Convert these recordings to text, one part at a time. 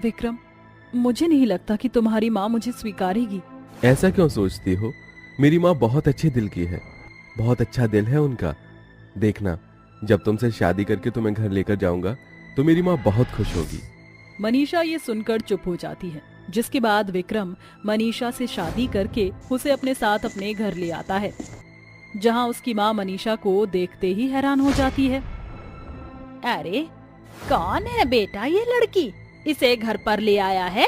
विक्रम, मुझे नहीं लगता कि तुम्हारी माँ मुझे स्वीकारेगी। ऐसा क्यों सोचती हो? मेरी माँ बहुत अच्छे दिल की है, बहुत अच्छा दिल है उनका। देखना, जब तुमसे शादी करके तुम्हें घर लेकर जाऊंगा तो मेरी माँ बहुत खुश होगी। मनीषा ये सुनकर चुप हो जाती है, जिसके बाद विक्रम मनीषा से शादी करके उसे अपने साथ अपने घर ले आता है, जहाँ उसकी माँ मनीषा को देखते ही हैरान हो जाती है। अरे कौन है बेटा ये लड़की, इसे घर पर ले आया है?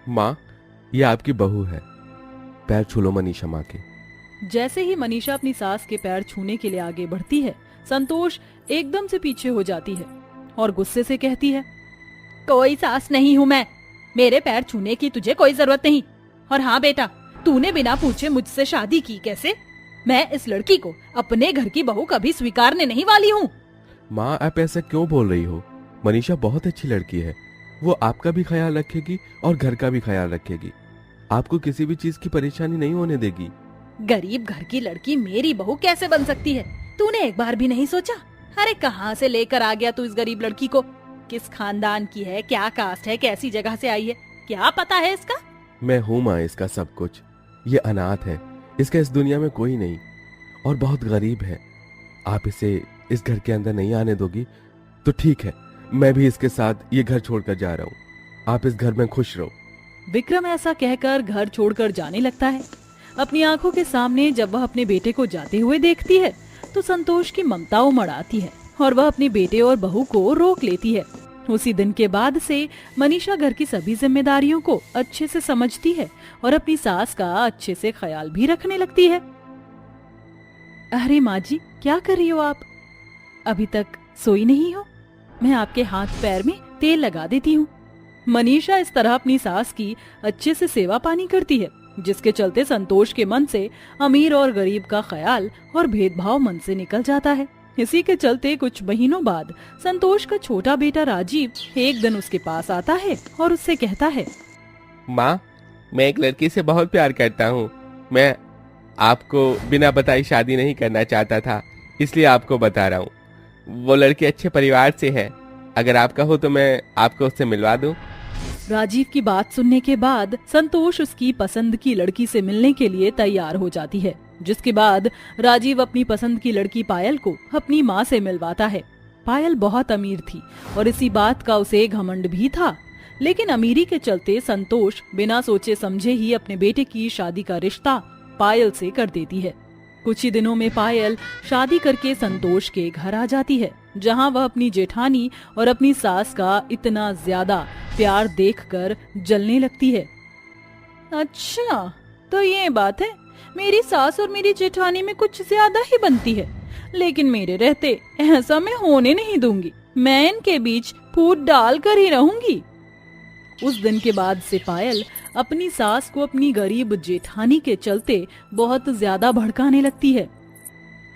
माँ, ये आपकी बहू है। पैर छू लो मनीषा माँ के। जैसे ही मनीषा अपनी सास के पैर छूने के लिए आगे बढ़ती है, संतोष एकदम से पीछे हो जाती है और गुस्से से कहती है, कोई सास नहीं हूँ मैं, मेरे पैर छूने की तुझे कोई जरूरत नहीं। और हाँ बेटा, तूने बिना पूछे मुझसे शादी की कैसे? मैं इस लड़की को अपने घर की बहू कभी स्वीकारने नहीं वाली हूँ। माँ, आप ऐसा क्यों बोल रही हो? मनीषा बहुत अच्छी लड़की है, वो आपका भी ख्याल रखेगी और घर का भी ख्याल रखेगी। आपको किसी भी चीज की परेशानी नहीं होने देगी। गरीब घर की लड़की मेरी बहू कैसे बन सकती है? तूने एक बार भी नहीं सोचा? अरे कहाँ से लेकर आ गया तू इस गरीब लड़की को? किस खानदान की है, क्या कास्ट है, कैसी जगह से आई है, क्या पता है इसका? मैं हूँ माँ इसका सब कुछ। ये अनाथ है, इसका इस दुनिया में कोई नहीं और बहुत गरीब है। आप इसे इस घर के अंदर नहीं आने दोगी तो ठीक है, मैं भी इसके साथ ये घर छोड़कर जा रहा हूँ। आप इस घर में खुश रहो। विक्रम ऐसा कहकर घर छोड़कर जाने लगता है। अपनी आंखों के सामने जब वह अपने बेटे को जाते हुए देखती है तो संतोष की ममता उमड़ आती है और वह अपने बेटे और बहू को रोक लेती है। उसी दिन के बाद से मनीषा घर की सभी जिम्मेदारियों को अच्छे से समझती है और अपनी सास का अच्छे से ख्याल भी रखने लगती है। अरे माँ जी, क्या कर रही हो आप? अभी तक सोई नहीं हो? मैं आपके हाथ पैर में तेल लगा देती हूँ। मनीषा इस तरह अपनी सास की अच्छे से सेवा पानी करती है, जिसके चलते संतोष के मन से अमीर और गरीब का ख्याल और भेदभाव मन से निकल जाता है। इसी के चलते कुछ महीनों बाद संतोष का छोटा बेटा राजीव एक दिन उसके पास आता है और उससे कहता है, माँ, मैं एक लड़की से बहुत प्यार करता हूँ। मैं आपको बिना बताई शादी नहीं करना चाहता था, इसलिए आपको बता रहा हूँ। वो लड़की अच्छे परिवार से है, अगर आपका हो तो मैं आपको उससे मिलवा दूँ। राजीव की बात सुनने के बाद संतोष उसकी पसंद की लड़की से मिलने के लिए तैयार हो जाती है, जिसके बाद राजीव अपनी पसंद की लड़की पायल को अपनी माँ से मिलवाता है। पायल बहुत अमीर थी और इसी बात का उसे घमंड भी था, लेकिन अमीरी के चलते संतोष बिना सोचे समझे ही अपने बेटे की शादी का रिश्ता पायल से कर देती है। कुछ ही दिनों में पायल शादी करके संतोष के घर आ जाती है, जहां वह अपनी जेठानी और अपनी सास का इतना ज्यादा प्यार देखकर जलने लगती है। अच्छा, तो ये बात है, मेरी सास और मेरी जेठानी में कुछ ज्यादा ही बनती है, लेकिन मेरे रहते ऐसा मैं होने नहीं दूंगी। मैं इनके बीच फूट डाल कर ही रहूंगी। उस दिन के बाद से पायल अपनी सास को अपनी गरीब जेठानी के चलते बहुत ज्यादा भड़काने लगती है।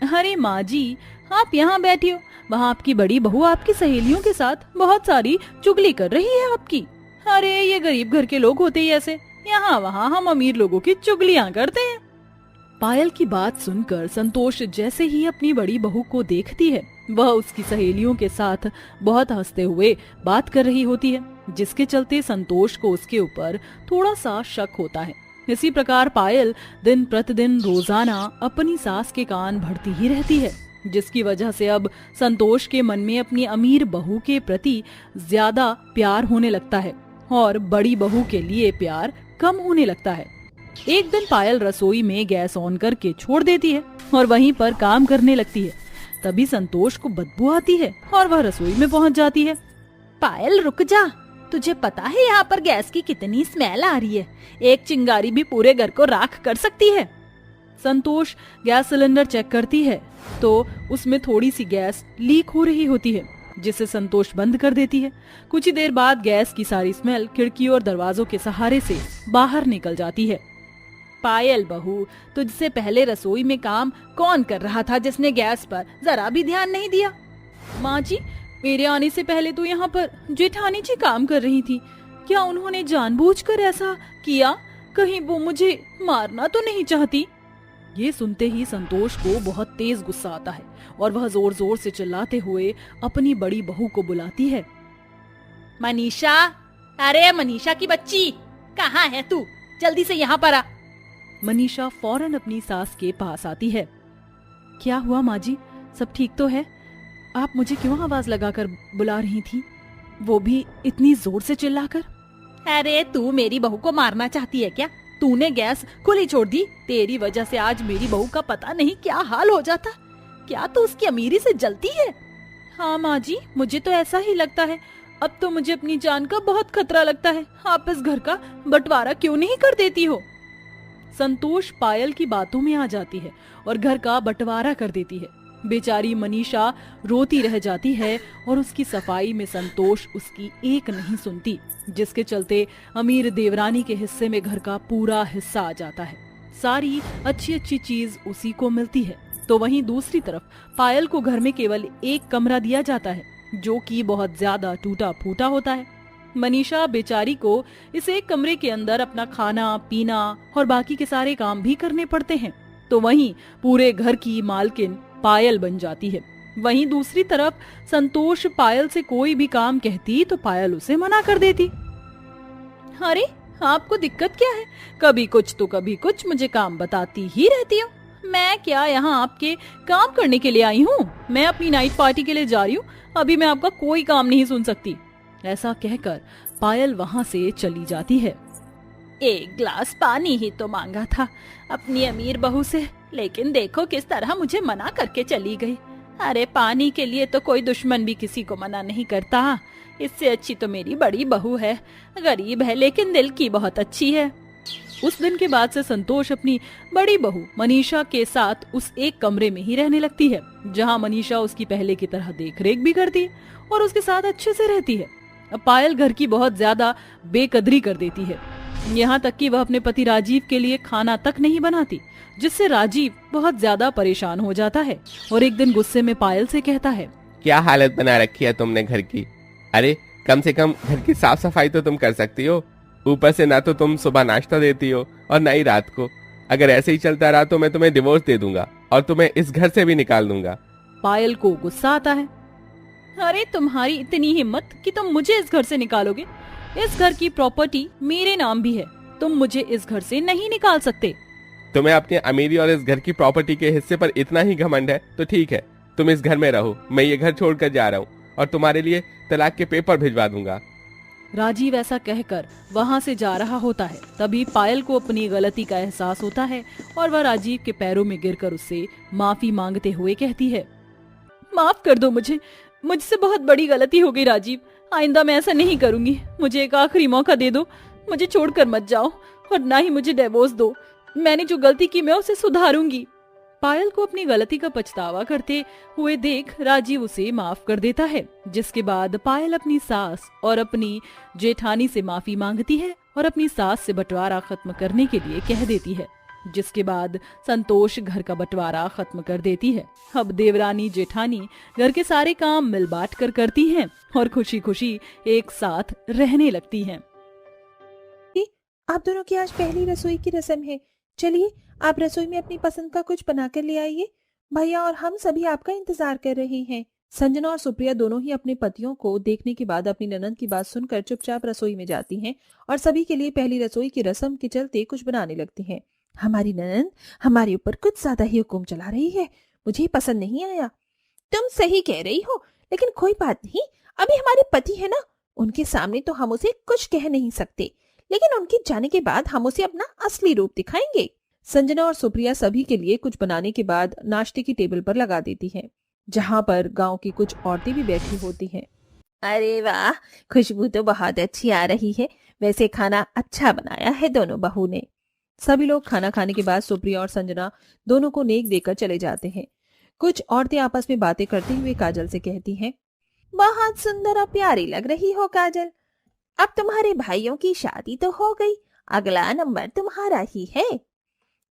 अरे माँ जी, आप यहाँ बैठी हो, वहाँ आपकी बड़ी बहू आपकी सहेलियों के साथ बहुत सारी चुगली कर रही है आपकी। अरे ये गरीब घर के लोग होते ही ऐसे, यहाँ वहाँ हम अमीर लोगों की चुगलियाँ करते हैं। पायल की बात सुनकर संतोष जैसे ही अपनी बड़ी बहू को देखती है, वह उसकी सहेलियों के साथ बहुत हंसते हुए बात कर रही होती है, जिसके चलते संतोष को उसके ऊपर थोड़ा सा शक होता है। इसी प्रकार पायल दिन प्रतिदिन रोजाना अपनी सास के कान भरती ही रहती है, जिसकी वजह से अब संतोष के मन में अपनी अमीर बहू के प्रति ज्यादा प्यार होने लगता है और बड़ी बहू के लिए प्यार कम होने लगता है। एक दिन पायल रसोई में गैस ऑन करके छोड़ देती है और वहीं पर काम करने लगती है। तभी संतोष को बदबू आती है और वह रसोई में पहुंच जाती है। पायल रुक जा, तुझे पता है यहाँ पर गैस की कितनी स्मेल आ रही है? एक चिंगारी भी पूरे घर को राख कर सकती है। संतोष गैस सिलेंडर चेक करती है तो उसमें थोड़ी सी गैस लीक हो रही होती है, जिसे संतोष बंद कर देती है। कुछ ही देर बाद गैस की सारी स्मेल खिड़कियों और दरवाजों के सहारे से बाहर निकल जाती है। पायल बहू, तुझसे पहले रसोई में काम कौन कर रहा था जिसने गैस पर जरा भी ध्यान नहीं दिया? माँ जी, मेरे आने से पहले तो यहाँ पर जेठानी जी काम कर रही थी। क्या उन्होंने जानबूझकर ऐसा किया? कहीं वो मुझे मारना तो नहीं चाहती? ये सुनते ही संतोष को बहुत तेज गुस्सा आता है और वह जोर जोर से चिल्लाते हुए अपनी बड़ी बहू को बुलाती है। मनीषा, अरे मनीषा की बच्ची, कहाँ है तू? जल्दी से यहाँ पर आ। मनीषा फौरन अपनी सास के पास आती है। क्या हुआ माँ जी, सब ठीक तो है? आप मुझे क्यों आवाज लगाकर बुला रही थी, वो भी इतनी जोर से चिल्लाकर? अरे तू मेरी बहू को मारना चाहती है क्या? तूने गैस खुली छोड़ दी, तेरी वजह से आज मेरी बहू का पता नहीं क्या हाल हो जाता। क्या तू उसकी अमीरी से जलती है? हाँ माँ जी, मुझे तो ऐसा ही लगता है। अब तो मुझे अपनी जान का बहुत खतरा लगता है। आप इस घर का बंटवारा क्यों नहीं कर देती हो? संतोष पायल की बातों में आ जाती है और घर का बंटवारा कर देती है। बेचारी मनीषा रोती रह जाती है और उसकी सफाई में संतोष उसकी एक नहीं सुनती, जिसके चलते अमीर देवरानी के हिस्से में घर का पूरा हिस्सा आ जाता है। सारी अच्छी अच्छी चीज उसी को मिलती है। तो वहीं दूसरी तरफ पायल को घर में केवल एक कमरा दिया जाता है, जो कि बहुत ज्यादा टूटा फूटा होता है। मनीषा बेचारी को इस एक कमरे के अंदर अपना खाना पीना और बाकी के सारे काम भी करने पड़ते हैं। तो वहीं पूरे घर की मालकिन पायल बन जाती है। वहीं दूसरी तरफ संतोष पायल से कोई भी काम कहती तो पायल उसे मना कर देती। अरे आपको दिक्कत क्या है? कभी कुछ तो कभी कुछ मुझे काम बताती ही रहती हो। मैं क्या यहाँ आपके काम करने के लिए आई हूँ? मैं अपनी नाइट पार्टी के लिए जा रही हूँ, अभी मैं आपका कोई काम नहीं सुन सकती। ऐसा कहकर पायल वहाँ से चली जाती है। एक ग्लास पानी ही तो मांगा था अपनी अमीर बहू से, लेकिन देखो किस तरह मुझे मना करके चली गई। अरे पानी के लिए तो कोई दुश्मन भी किसी को मना नहीं करता। इससे अच्छी तो मेरी बड़ी बहू है, गरीब है लेकिन दिल की बहुत अच्छी है। उस दिन के बाद से संतोष अपनी बड़ी बहू मनीषा के साथ उस एक कमरे में ही रहने लगती है, जहाँ मनीषा उसकी पहले की तरह देखरेख भी करती है और उसके साथ अच्छे से रहती है। अब पायल घर की बहुत ज्यादा बेकदरी कर देती है, यहाँ तक कि वह अपने पति राजीव के लिए खाना तक नहीं बनाती, जिससे राजीव बहुत ज्यादा परेशान हो जाता है और एक दिन गुस्से में पायल से कहता है, क्या हालत बना रखी है तुमने घर की? अरे कम से कम घर की साफ सफाई तो तुम कर सकती हो। ऊपर से ना तो तुम सुबह नाश्ता देती हो और ना ही रात को। अगर ऐसे ही चलता रहा तो मैं तुम्हें डिवोर्स दे दूंगा और तुम्हें इस घर से भी निकाल दूंगा। पायल को गुस्सा आता है। अरे तुम्हारी इतनी हिम्मत कि तुम मुझे इस घर से निकालोगे? इस घर की प्रॉपर्टी मेरे नाम भी है, तुम मुझे इस घर से नहीं निकाल सकते। तुम्हें अपनी अमीरी और इस घर की प्रॉपर्टी के हिस्से पर इतना ही घमंड है तो ठीक है, तुम इस घर में रहो। मैं ये घर छोड़कर जा रहा हूँ और तुम्हारे लिए तलाक के पेपर भिजवा दूंगा। राजीव ऐसा कहकर वहाँ से जा रहा होता है। तभी पायल को अपनी गलती का एहसास होता है और वह राजीव के पैरों में गिरकर उससे माफी मांगते हुए कहती है, माफ कर दो मुझे, मुझसे बहुत बड़ी गलती हो गई राजीव, आइंदा मैं ऐसा नहीं करूंगी। मुझे एक आखिरी मौका दे दो, मुझे छोड़कर मत जाओ और ना ही मुझे डिवोर्स दो। मैंने जो गलती की मैं उसे सुधारूंगी। पायल को अपनी गलती का पछतावा करते हुए देख राजीव उसे माफ कर देता है, जिसके बाद पायल अपनी सास और अपनी जेठानी से माफी मांगती है और अपनी सास से बंटवारा खत्म करने के लिए कह देती है, जिसके बाद संतोष घर का बंटवारा खत्म कर देती है। अब देवरानी जेठानी घर के सारे काम मिल बांट कर करती हैं और खुशी खुशी एक साथ रहने लगती हैं। आप दोनों की आज पहली रसोई की रस्म है। चलिए आप रसोई में अपनी पसंद का कुछ बना कर ले आइए। भैया और हम सभी आपका इंतजार कर रहे हैं। संजना और सुप्रिया दोनों ही अपने पतियों को देखने के बाद अपनी ननद की बात सुनकर चुपचाप रसोई में जाती हैं और सभी के लिए पहली रसोई की रस्म के चलते कुछ बनाने लगती हैं। हमारी ननद हमारे ऊपर कुछ ज्यादा ही हुक्म चला रही है, मुझे पसंद नहीं आया। तुम सही कह रही हो, लेकिन कोई बात नहीं, अभी हमारे पति है ना, उनके सामने तो हम उसे कुछ कह नहीं सकते, लेकिन उनके जाने के बाद हम उसे अपना असली रूप दिखाएंगे। संजना और सुप्रिया सभी के लिए कुछ बनाने के बाद नाश्ते की टेबल पर लगा देती हैं, जहाँ पर गांव की कुछ औरतें भी बैठी होती हैं। अरे वाह, खुशबू तो बहुत अच्छी आ रही है। वैसे खाना अच्छा बनाया है दोनों बहू ने। सभी लोग खाना खाने के बाद सुप्रिया और संजना दोनों को नेक देकर चले जाते हैं। कुछ औरतें आपस में बातें करते हुए काजल से कहती हैं, बहुत सुंदर और प्यारी लग रही हो काजल। अब तुम्हारे भाइयों की शादी तो हो गई, अगला नंबर तुम्हारा ही है।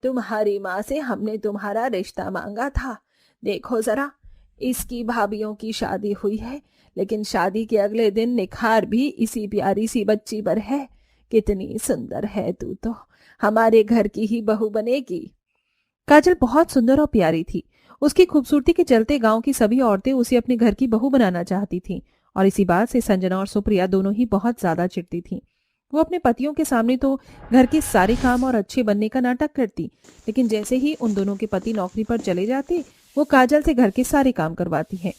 तुम्हारी माँ से हमने तुम्हारा रिश्ता मांगा था, देखो जरा, इसकी भाभीियों की शादी हुई है, लेकिन शादी के अगले दिन निखार भी इसी प्यारी सी बच्ची पर है। कितनी सुंदर है तू, तो हमारे घर की ही बहू बनेगी। काजल बहुत सुंदर और प्यारी थी। उसकी खूबसूरती के चलते गांव की सभी औरतें उसे अपने घर की बहू बनाना चाहती थीं और इसी बात से संजना और सुप्रिया दोनों ही बहुत ज्यादा चिढ़ती थीं। वो अपने पतियों के सामने तो घर के सारे काम और अच्छे बनने का नाटक करती, लेकिन जैसे ही उन दोनों के पति नौकरी पर चले जाते वो काजल से घर के सारे काम करवाती है।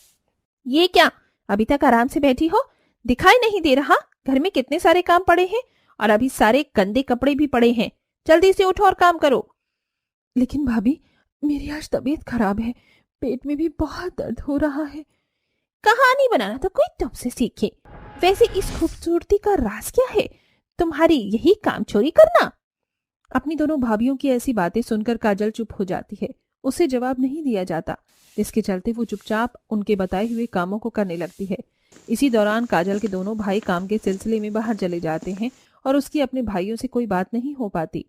ये क्या, अभी तक आराम से बैठी हो? दिखाई नहीं दे रहा घर में कितने सारे काम पड़े हैं, और अभी सारे गंदे कपड़े भी पड़े हैं। जल्दी से उठो और काम करो। लेकिन भाभी, मेरी आज तबीयत खराब है, पेट में भी बहुत दर्द हो रहा है। कहानी बनाना तो कोई तुमसे सीखे। वैसे इस खूबसूरती का राज क्या है? तुम्हारी यही काम चोरी करना? अपनी दोनों भाभियों की ऐसी बातें सुनकर काजल चुप हो जाती है। उसे जवाब नहीं दिया जाता, जिसके चलते वो चुपचाप उनके बताए हुए कामों को करने लगती है। इसी दौरान काजल के दोनों भाई काम के सिलसिले में बाहर चले जाते हैं और उसकी अपने भाइयों से कोई बात नहीं हो पाती।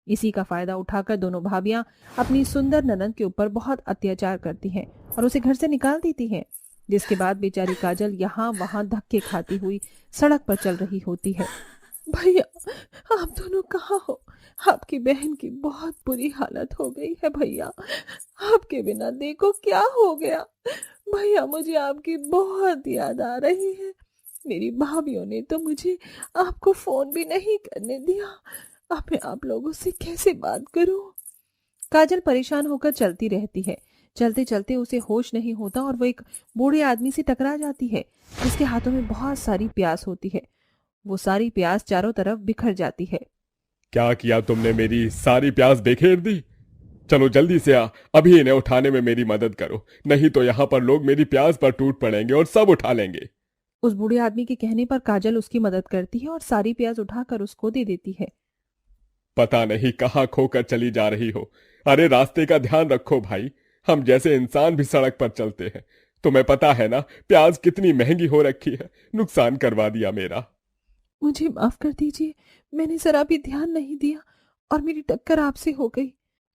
इसी का फायदा उठाकर दोनों भाभियां अपनी सुंदर ननद के ऊपर बहुत अत्याचार करती हैं और उसे घर से निकाल देती हैं, जिसके बाद बेचारी काजल यहाँ वहां धक्के खाती हुई सड़क पर चल रही होती है। भैया, आप दोनों कहाँ हो? आपकी बहन की बहुत बुरी हालत हो गई है भैया। आपके बिना देखो क्या हो गया। भैया, मुझे आपकी बहुत याद आ रही है। मेरी भाभीियों ने तो मुझे आपको फोन भी नहीं करने दिया। अब मैं आप लोगों से कैसे बात करूं? काजल परेशान होकर चलती रहती है। चलते चलते उसे होश नहीं होता और वो एक बूढ़े आदमी से टकरा जाती है, जिसके हाथों में बहुत सारी प्यास होती है। वो सारी प्यास चारों तरफ बिखर जाती है। क्या किया तुमने? मेरी सारी प्यास बिखेर दी। चलो जल्दी से आ, अभी इन्हें उठाने में मेरी मदद करो, नहीं तो यहाँ पर लोग मेरी प्यास पर टूट पड़ेंगे और सब उठा लेंगे। उस बूढ़े आदमी के कहने पर काजल उसकी मदद करती है और सारी प्याज उठाकर उसको दे देती है। पता नहीं कहाँ खोकर चली जा रही हो। अरे रास्ते का ध्यान रखो भाई, हम जैसे इंसान भी सड़क पर चलते हैं। तुम्हें पता है ना प्याज कितनी महंगी हो रखी है। नुकसान करवा दिया मेरा। मुझे माफ कर दीजिए, मैंने जरा भी ध्यान नहीं दिया और मेरी टक्कर आपसे हो गई।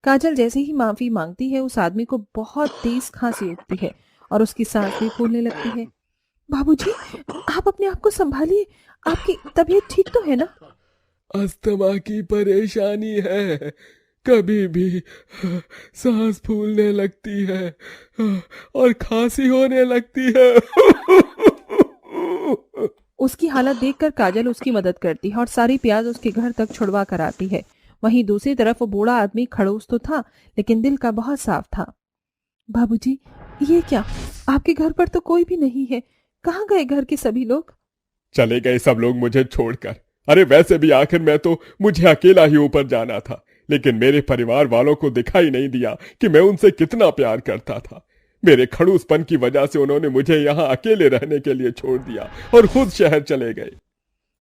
काजल जैसे ही माफी मांगती है उस आदमी को बहुत तेज खांसी उठती है और उसकी सांस भी फूलने लगती है। बाबूजी, आप अपने आप को संभालिए, आपकी तबीयत ठीक तो है ना? अस्थमा की परेशानी है, कभी भी सांस फूलने लगती है और खांसी होने लगती है। उसकी हालत देखकर काजल उसकी मदद करती है और सारी प्याज उसके घर तक छुड़वा कर आती है। वहीं दूसरी तरफ वो बूढ़ा आदमी खड़ूस तो था, लेकिन दिल का बहुत साफ था। बाबूजी, ये क्या, आपके घर पर तो कोई भी नहीं है। कहाँ गए घर के सभी लोग? चले गए सब लोग मुझे छोड़कर। अरे वैसे भी आखिर में तो मुझे अकेला ही ऊपर जाना था, लेकिन मेरे परिवार वालों को दिखाई नहीं दिया कि मैं उनसे कितना प्यार करता था। मेरे खड़ूसपन की वजह से उन्होंने मुझे यहाँ अकेले रहने के लिए छोड़ दिया और खुद शहर चले गए।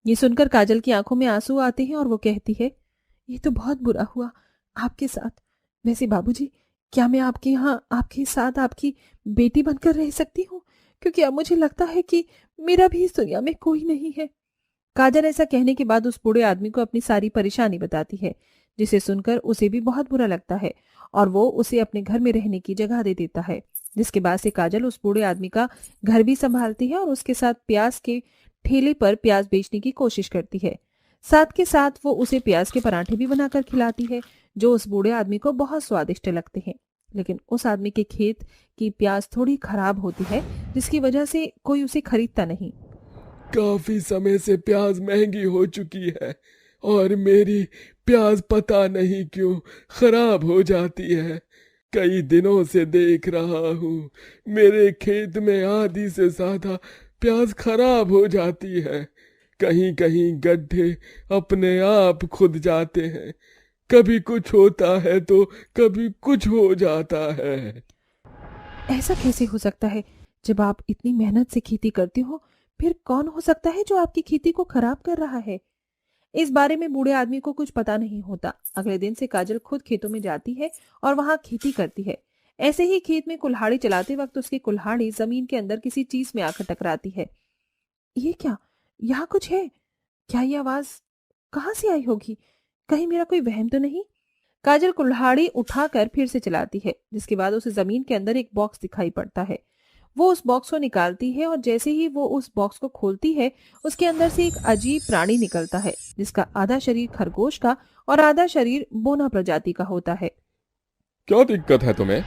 ये सुनकर काजल की आंखों में आंसू आते हैं और वो कहती है, ये तो बहुत बुरा हुआ आपके साथ। वैसे बाबूजी, क्या मैं आपके यहाँ आपके साथ आपकी बेटी बनकर रह सकती हूँ? क्योंकि अब मुझे लगता है कि मेरा भी इस दुनिया में कोई नहीं है। काजल ऐसा कहने के बाद उस बूढ़े आदमी को अपनी सारी परेशानी बताती है, जिसे सुनकर उसे भी बहुत बुरा लगता है और वो उसे अपने घर में रहने की जगह दे देता है। जिसके बाद से काजल उस बूढ़े आदमी का घर भी संभालती है और उसके साथ प्याज के ठेले पर प्याज बेचने की कोशिश करती है। साथ के साथ वो उसे प्याज के पराठे भी बनाकर खिलाती है, जो उस बूढ़े आदमी को बहुत स्वादिष्ट लगते हैं। लेकिन उस आदमी के खेत की प्याज थोड़ी खराब होती है, जिसकी वजह से कोई उसे खरीदता नहीं। काफी समय से प्याज महंगी हो चुकी है और मेरी प्याज पता नहीं क्यों खराब हो जाती है। कई दिनों से देख रहा हूँ मेरे खेत में आधी से ज्यादा प्याज खराब हो जाती है। कहीं कहीं गड्ढे अपने आप खुद जाते हैं, कभी कुछ होता है तो कभी कुछ हो जाता है। ऐसा कैसे हो सकता है? जब आप इतनी मेहनत से खेती करते हो, फिर कौन हो सकता है जो आपकी खेती को खराब कर रहा है? इस बारे में बूढ़े आदमी को कुछ पता नहीं होता। अगले दिन से काजल खुद खेतों में जाती है और वहां खेती करती है। ऐसे ही खेत में कुल्हाड़ी चलाते वक्त उसकी कुल्हाड़ी जमीन के अंदर किसी चीज में आकर टकराती है। ये क्या, यहाँ कुछ है? क्या ये आवाज कहाँ से आई होगी? कहीं मेरा कोई वहम तो नहीं? काजल कुल्हाड़ी उठाकर फिर से चलाती है, जिसके बाद उसे जमीन के अंदर एक बॉक्स दिखाई पड़ता है। वो उस बॉक्स को निकालती है और जैसे ही वो उस बॉक्स को खोलती है, उसके अंदर से एक अजीब प्राणी निकलता है, जिसका आधा शरीर खरगोश का और आधा शरीर बोना प्रजाति का होता है। क्या दिक्कत है तुम्हें?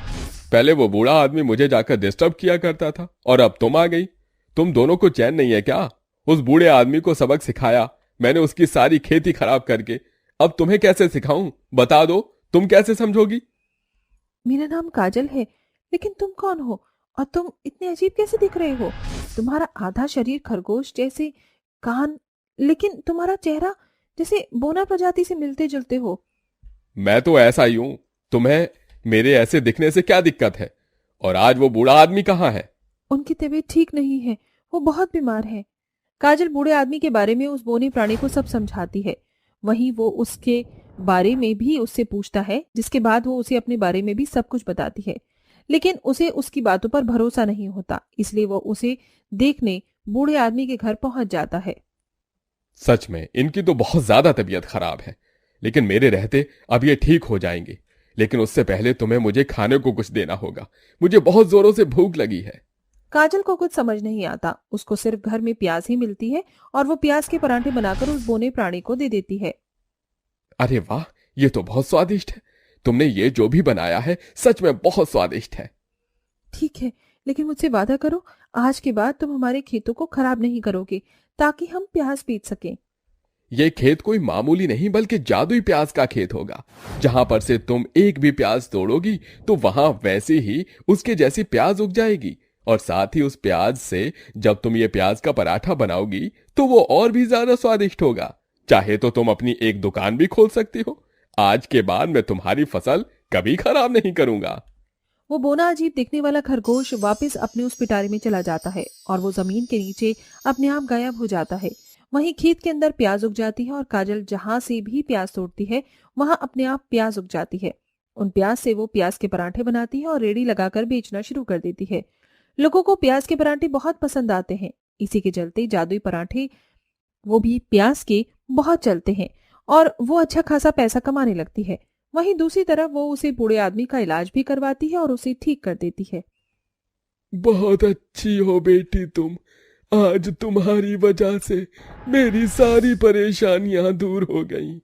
पहले वो बूढ़ा आदमी मुझे जाकर डिस्टर्ब किया करता था और अब तुम आ गई। तुम दोनों को चैन नहीं है क्या? उस बूढ़े आदमी को सबक सिखाया मैंने, उसकी सारी खेती खराब करके। अब तुम्हें कैसे सिखाऊं? बता दो, तुम कैसे समझोगी? मेरा नाम काजल है, लेकिन तुम कौन हो और तुम इतने अजीब कैसे दिख रहे हो? तुम्हारा आधा शरीर खरगोश जैसे, कान, लेकिन तुम्हारा चेहरा जैसे बोना प्रजाति से मिलते जुलते हो। मैं तो ऐसा ही हूं, तुम्हें मेरे ऐसे दिखने से क्या दिक्कत है? और आज वो बूढ़ा आदमी कहाँ है? उनकी तबीयत ठीक नहीं है, वो बहुत बीमार है। काजल बूढ़े आदमी के बारे में उस बोने प्राणी को सब समझाती है। वहीं वो उसके बारे में भी उससे पूछता है, जिसके बाद वो उसे अपने बारे में भी सब कुछ बताती है। लेकिन उसे उसकी बातों पर भरोसा नहीं होता, इसलिए वो उसे देखने बूढ़े आदमी के घर पहुंच जाता है। सच में इनकी तो बहुत ज्यादा तबीयत खराब है, लेकिन मेरे रहते अब ये ठीक हो जाएंगे। लेकिन उससे पहले तुम्हें मुझे खाने को कुछ देना होगा, मुझे बहुत जोरों से भूख लगी है। काजल को कुछ समझ नहीं आता, उसको सिर्फ घर में प्याज ही मिलती है और वो प्याज के परांठे बनाकर उस बोने प्राणी को दे देती है। अरे वाह, ये तो बहुत स्वादिष्ट है। तुमने ये जो भी बनाया है सच में बहुत स्वादिष्ट है। ठीक है, लेकिन मुझसे वादा करो, आज के बाद तुम हमारे खेतों को खराब नहीं करोगे, ताकि हम प्याज बेच सकें। ये खेत कोई मामूली नहीं बल्कि जादुई प्याज का खेत होगा। जहां पर से तुम एक भी प्याज तोड़ोगी तो वहां वैसे ही उसके जैसी प्याज उग जाएगी। और साथ ही उस प्याज से जब तुम ये प्याज का पराठा बनाओगी तो वो और भी ज्यादा स्वादिष्ट होगा। चाहे तो तुम अपनी एक दुकान भी खोल सकती हो। आज के बाद मैं तुम्हारी फसल कभी खराब नहीं करूंगा। वो बोना अजीब दिखने वाला खरगोश वापस अपने उस पिटारे में चला जाता है और वो जमीन के नीचे अपने आप गायब हो जाता है। वहीं खेत के अंदर प्याज उग जाती है और काजल जहां से भी प्याज तोड़ती है वहां अपने आप प्याज उग जाती है। उन प्याज से वो प्याज के पराठे बनाती है और रेड़ी लगाकर बेचना शुरू कर देती है। लोगों को प्याज के पराठे बहुत पसंद आते हैं। इसी के चलते जादुई पराठे, वो भी प्याज के, बहुत चलते हैं और वो अच्छा खासा पैसा कमाने लगती है। वहीं दूसरी तरफ वो उसे बूढ़े आदमी का इलाज भी करवाती है और उसे ठीक कर देती है। बहुत अच्छी हो बेटी तुम। आज तुम्हारी वजह से मेरी सारी परेशानियां दूर हो गईं।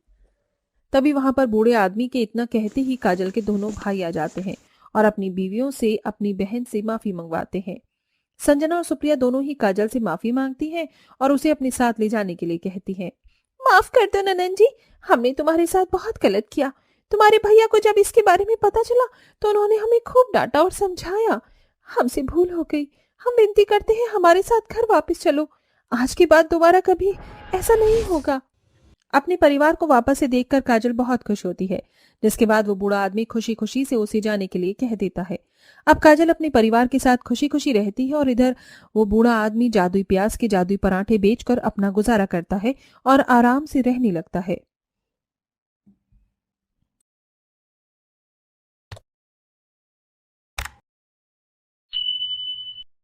तभी वहां पर बूढ़े आदमी के इतना कहते ही काजल के दोनों भाई आ जाते हैं और अपनी बीवियों से, अपनी बहन से माफी मंगवाते हैं। संजना और सुप्रिया दोनों ही काजल से माफी मांगती हैं और उसे अपने साथ ले जाने के लिए कहती हैं। माफ कर दो ननन जी, हमने तुम्हारे साथ बहुत गलत किया। तुम्हारे भैया को जब इसके बारे में पता चला तो उन्होंने हमें खूब डांटा और समझाया। हमसे भूल हो गई, हम विनती करते हैं हमारे साथ घर वापस चलो। आज के बाद दोबारा कभी ऐसा नहीं होगा। अपने परिवार को वापस से देखकर काजल बहुत खुश होती है, जिसके बाद वो बूढ़ा आदमी खुशी खुशी से उसे जाने के लिए कह देता है। अब काजल अपने परिवार के साथ खुशी खुशी रहती है और इधर वो बूढ़ा आदमी जादुई प्याज के जादुई पराठे बेचकर अपना गुजारा करता है और आराम से रहने लगता है।